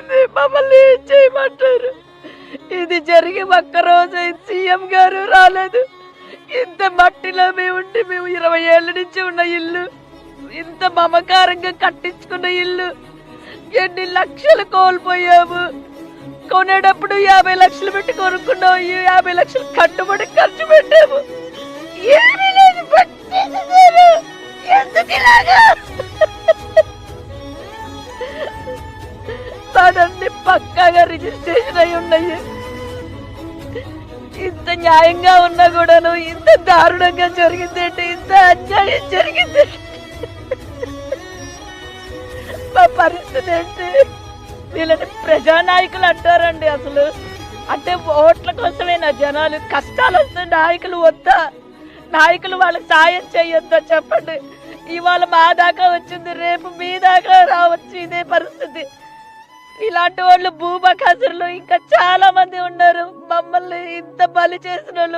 జరిగింది, మమ్మల్ని ఏం చేయమంటారు? ఇది జరిగి ఒక్కరోజు సీఎం గారు రాలేదు. ఇంత మట్టిలో మేము 20 ఏళ్ళ నుంచి ఉన్న ఇల్లు, ఇంత మమకారంగా కట్టించుకున్న ఇల్లు ఎన్ని లక్షలు కోల్పోయాము. కొనేటప్పుడు 50 లక్షలు పెట్టి కొనుక్కున్నాం, 50 లక్షలు కట్టుబడి ఖర్చు పెట్టాము. ఏమీ లేదు, పట్టేసేసారు. ఎందుకు ఇలాగా? తనన్ని పక్కాగా రిజిస్ట్రేషన్ అయి ఉన్నాయి. ఇంత న్యాయంగా ఉన్నా కూడాను ఇంత దారుణంగా జరిగిందేంటి? ఇంత అన్యాయం జరిగిందేంటి? మా పరిస్థితి ఏంటి? వీళ్ళని ప్రజానాయకులు అంటారండి. అసలు అంటే ఓట్ల కోసమేనా జనాలు? కష్టాలు వస్తే నాయకులు వద్దా? నాయకులు వాళ్ళకి సాయం చేయొద్దా చెప్పండి? ఇవాళ మా దాకా వచ్చింది, రేపు మీ దాకా రావచ్చు ఇదే పరిస్థితి. ఇలాంటి వాళ్ళు భూబకాసురులు ఇంకా చాలా మంది ఉన్నారు. మమ్మల్ని ఇంత బలి చేసిన వాళ్ళు